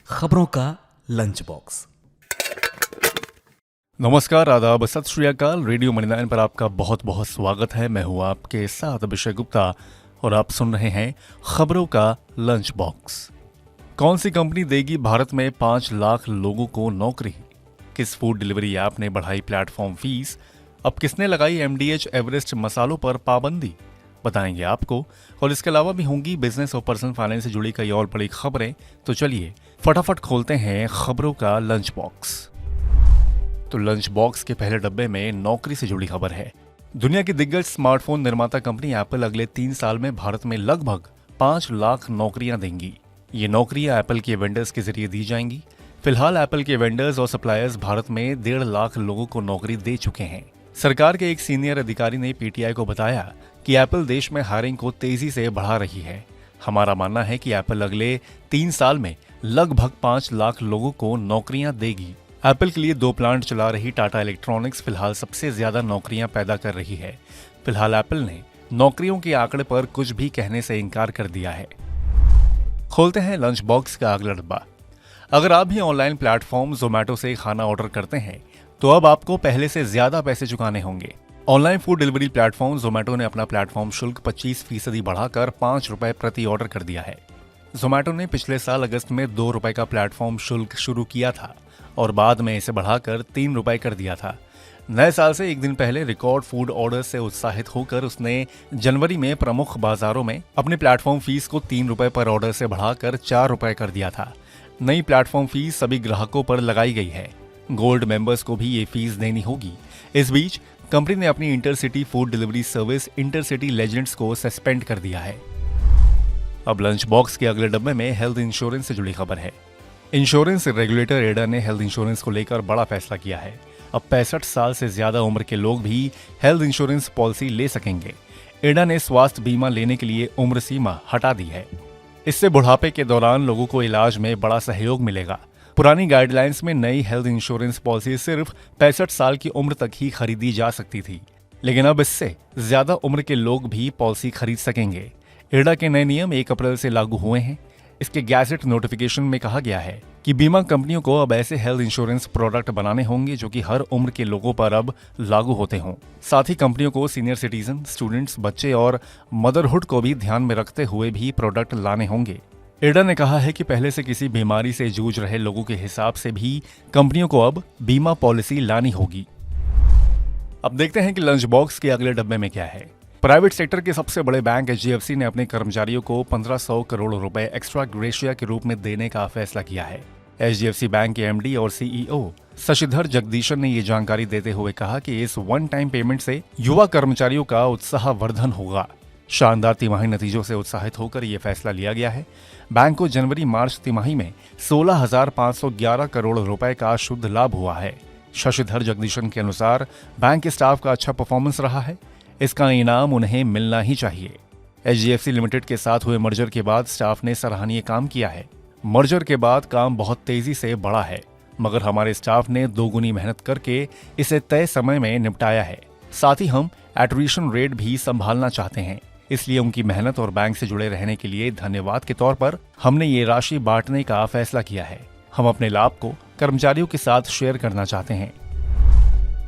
खबरों का lunch box. नमस्कार, आदाब, सत श्री अकाल। रेडियो मणिनारायण पर आपका बहुत बहुत स्वागत है। मैं हूं आपके साथ अभिषेक गुप्ता और आप सुन रहे हैं खबरों का लंच बॉक्स। कौन सी कंपनी देगी भारत में 5 लाख लोगों को नौकरी? किस फूड डिलीवरी ऐप ने बढ़ाई प्लेटफॉर्म फीस? अब किसने लगाई एमडीएच एवरेस्ट मसालों पर पाबंदी? बताएंगे आपको। और इसके अलावा भी होंगी बिजनेस और पर्सनल फाइनेंस से जुड़ी कई और बड़ी खबरें। तो चलिए फटाफट खोलते हैं खबरों का लंच बॉक्स। तो लंच बॉक्स के पहले डब्बे में नौकरी से जुड़ी खबर है। दुनिया की दिग्गज स्मार्टफोन निर्माता कंपनी एप्पल अगले 3 साल में भारत में लगभग 5 लाख नौकरियां देंगी। ये नौकरियां एप्पल के वेंडर्स के जरिए दी जाएंगी। फिलहाल एप्पल के वेंडर्स और सप्लायर्स भारत में 1.5 लाख लोगों को नौकरी दे चुके हैं। सरकार के एक सीनियर अधिकारी ने पीटीआई को बताया कि एप्पल देश में हायरिंग को तेजी से बढ़ा रही है। हमारा मानना है कि एप्पल अगले 3 साल में लगभग 5 लाख लोगों को नौकरियां देगी। एप्पल के लिए 2 प्लांट चला रही टाटा इलेक्ट्रॉनिक्स फिलहाल सबसे ज्यादा नौकरियां पैदा कर रही है। फिलहाल एप्पल ने नौकरियों के आंकड़े पर कुछ भी कहने से इनकार कर दिया है। खोलते हैं लंच बॉक्स का अगला डब्बा। अगर आप भी ऑनलाइन प्लेटफॉर्म जोमैटो से खाना ऑर्डर करते हैं तो अब आपको पहले से ज्यादा पैसे चुकाने होंगे। Online food delivery platform Zomato ने अपना प्लेटफॉर्म शुल्क 25% बढ़ाकर 5 रुपए प्रति ऑर्डर कर दिया है। जोमैटो ने पिछले साल अगस्त में 2 रुपए का प्लेटफॉर्म शुल्क शुरू किया था और बाद में इसे बढ़ाकर 3 रुपए कर दिया था। नए साल से एक दिन पहले रिकॉर्ड फूड ऑर्डर से उत्साहित होकर उसने जनवरी में प्रमुख बाजारों में अपने प्लेटफॉर्म फीस को 3 रुपए पर ऑर्डर से बढ़ाकर 4 रुपए कर दिया था। नई प्लेटफॉर्म फीस सभी ग्राहकों पर लगाई गई है। गोल्ड मेंबर्स को भी ये फीस देनी होगी। इस बीच कंपनी ने अपनी intercity food delivery service intercity legends को सस्पेंड कर दिया है। अब लंच बॉक्स के अगले डब्बे में हेल्थ इंश्योरेंस से जुड़ी खबर है। इंश्योरेंस रेगुलेटर एडा ने हेल्थ इंश्योरेंस को लेकर बड़ा फैसला किया है। अब 65 साल से ज्यादा उम्र के लोग भी हेल्थ इंश्योरेंस पॉलिसी ले सकेंगे। एडा ने स्वास्थ्य बीमा लेने के लिए उम्र सीमा हटा दी है। इससे बुढ़ापे के दौरान लोगों को इलाज में बड़ा सहयोग मिलेगा। पुरानी गाइडलाइंस में नई हेल्थ इंश्योरेंस पॉलिसी सिर्फ 65 साल की उम्र तक ही खरीदी जा सकती थी, लेकिन अब इससे ज्यादा उम्र के लोग भी पॉलिसी खरीद सकेंगे। एडा के नए नियम 1 अप्रैल से लागू हुए हैं। इसके गैजेट नोटिफिकेशन में कहा गया है कि बीमा कंपनियों को अब ऐसे हेल्थ इंश्योरेंस प्रोडक्ट बनाने होंगे जो कि हर उम्र के लोगों पर अब लागू होते हों। साथ ही कंपनियों को सीनियर सिटीजन, स्टूडेंट्स, बच्चे और मदरहुड को भी ध्यान में रखते हुए भी प्रोडक्ट लाने होंगे। एडा ने कहा है कि पहले से किसी बीमारी से जूझ रहे लोगों के हिसाब से भी कंपनियों को अब बीमा पॉलिसी लानी होगी। अब देखते हैं कि लंच बॉक्स के अगले डब्बे में क्या है। प्राइवेट सेक्टर के सबसे बड़े बैंक एचडीएफसी ने अपने कर्मचारियों को 1500 करोड़ रुपए एक्स्ट्रा ग्रेशिया के रूप में देने का फैसला किया है। एचडीएफसी बैंक के एमडी और सीईओ शशिधर जगदीशन ने ये जानकारी देते हुए कहा कि इस वन टाइम पेमेंट से युवा कर्मचारियों का उत्साहवर्धन होगा। शानदार तिमाही नतीजों से उत्साहित होकर यह फैसला लिया गया है। बैंक को जनवरी मार्च तिमाही में 16,511 करोड़ रुपए का शुद्ध लाभ हुआ है। शशिधर जगदीशन के अनुसार बैंक के स्टाफ का अच्छा परफॉर्मेंस रहा है। इसका इनाम उन्हें मिलना ही चाहिए। एचडीएफसी लिमिटेड के साथ हुए मर्जर के बाद स्टाफ ने सराहनीय काम किया है। मर्जर के बाद काम बहुत तेजी से बढ़ा है, मगर हमारे स्टाफ ने दोगुनी मेहनत करके इसे तय समय में निपटाया है। साथ ही हम एट्रिशन रेट भी संभालना चाहते हैं, इसलिए उनकी मेहनत और बैंक से जुड़े रहने के लिए धन्यवाद के तौर पर हमने ये राशि बांटने का फैसला किया है। हम अपने लाभ को कर्मचारियों के साथ शेयर करना चाहते हैं।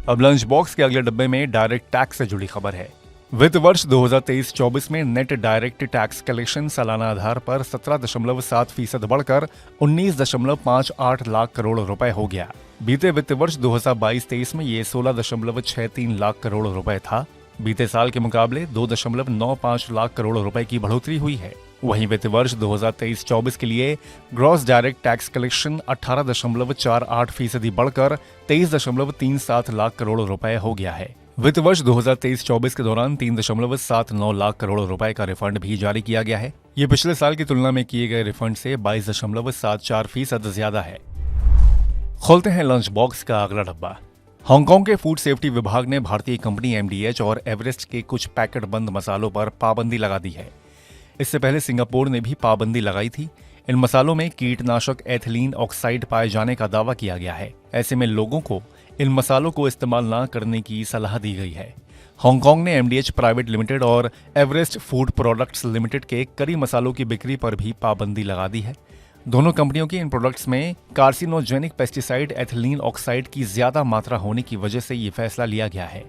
अब लंच बॉक्स के अगले डब्बे में डायरेक्ट टैक्स से जुड़ी खबर है। वित्त वर्ष 2023-24 में नेट डायरेक्ट टैक्स कलेक्शन सालाना आधार पर 17.7% बढ़कर 19.58 लाख करोड़ रुपए हो गया। बीते वित्त वर्ष 2022-23 में ये 16.63 लाख करोड़ रुपए था। बीते साल के मुकाबले 2.95 लाख करोड़ रुपए की बढ़ोतरी हुई है। वहीं वित्त वर्ष 2023-24 के लिए ग्रॉस डायरेक्ट टैक्स कलेक्शन 18.48% बढ़कर 23.37 लाख करोड़ रुपए हो गया है। वित्त वर्ष 2023-24 के दौरान 3.79 लाख करोड़ रुपए का रिफंड भी जारी किया गया है। ये पिछले साल की तुलना में किए गए रिफंड से 22.74% ज्यादा है। खोलते हैं लंच बॉक्स का अगला डब्बा। हांगकांग के फूड सेफ्टी विभाग ने भारतीय कंपनी एमडीएच और एवरेस्ट के कुछ पैकेट बंद मसालों पर पाबंदी लगा दी है। इससे पहले सिंगापुर ने भी पाबंदी लगाई थी। इन मसालों में कीटनाशक एथिलीन ऑक्साइड पाए जाने का दावा किया गया है। ऐसे में लोगों को इन मसालों को इस्तेमाल न करने की सलाह दी गई है। हांगकांग ने एमडीएच प्राइवेट लिमिटेड और एवरेस्ट फूड प्रोडक्ट्स लिमिटेड के करी मसालों की बिक्री पर भी पाबंदी लगा दी है। दोनों कंपनियों के इन प्रोडक्ट्स में कार्सिनोजेनिक पेस्टिसाइड एथिलीन ऑक्साइड की ज्यादा मात्रा होने की वजह से ये फैसला लिया गया है।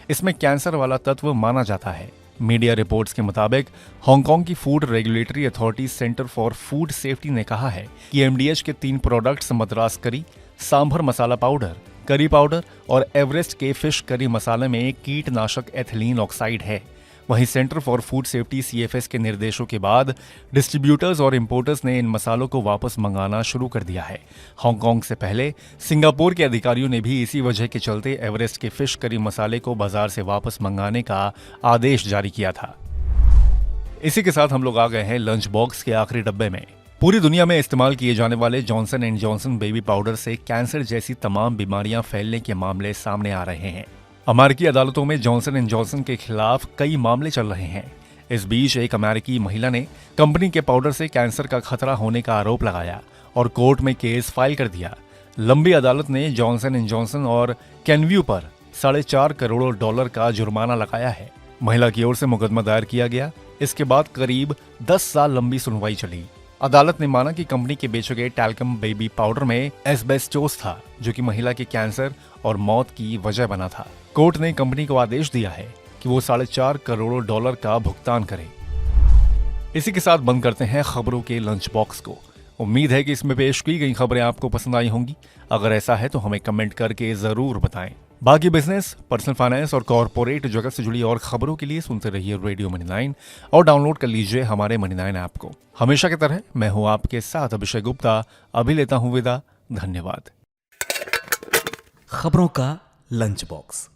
इसमें कैंसर वाला तत्व माना जाता है। मीडिया रिपोर्ट्स के मुताबिक हांगकांग की food regulatory authority centre for food safety ने कहा है कि एमडीएच के 3 प्रोडक्ट्स मद्रास करी, sambar masala powder, curry powder और एवरेस्ट के फिश करी मसाले में कीटनाशक एथिलीन ऑक्साइड है। वहीं centre for food safety CFS के निर्देशों के बाद डिस्ट्रीब्यूटर्स और इंपोर्टर्स ने इन मसालों को वापस मंगाना शुरू कर दिया है। हांगकांग से पहले सिंगापुर के अधिकारियों ने भी इसी वजह के चलते एवरेस्ट के फिश करी मसाले को बाजार से वापस मंगाने का आदेश जारी किया था। इसी के साथ हम लोग आ गए हैं लंच बॉक्स के आखिरी डब्बे में। पूरी दुनिया में इस्तेमाल किए जाने वाले Johnson and Johnson baby powder से कैंसर जैसी तमाम बीमारियां फैलने के मामले सामने आ रहे हैं। अमेरिकी अदालतों में जॉनसन एंड जॉनसन के खिलाफ कई मामले चल रहे हैं। इस बीच एक अमेरिकी महिला ने कंपनी के पाउडर से कैंसर का खतरा होने का आरोप लगाया और कोर्ट में केस फाइल कर दिया। लंबी अदालत ने जॉनसन एंड जॉनसन और कैनव्यू पर $4.5 करोड़ का जुर्माना लगाया है। महिला की ओर से मुकदमा दायर किया गया। इसके बाद करीब 10 साल लंबी सुनवाई चली। अदालत ने माना कि कंपनी के बेचे गए टैल्कम बेबी पाउडर में एस्बेस्टोस था, जो कि महिला के कैंसर और मौत की वजह बना था। कोर्ट ने कंपनी को आदेश दिया है कि वो $4.5 करोड़ का भुगतान करे। इसी के साथ बंद करते हैं खबरों के लंच बॉक्स को। उम्मीद है कि इसमें पेश की गई खबरें आपको पसंद आई होंगी। अगर ऐसा है तो हमें कमेंट करके जरूर बताएं। बाकी बिजनेस, पर्सनल फाइनेंस और कॉर्पोरेट जगत से जुड़ी और खबरों के लिए सुनते रहिए रेडियो मनी 9 और डाउनलोड कर लीजिए हमारे मनी 9 ऐप को। हमेशा की तरह मैं हूं आपके साथ अभिषेक गुप्ता। अभी लेता हूं विदा। धन्यवाद। खबरों का लंच बॉक्स।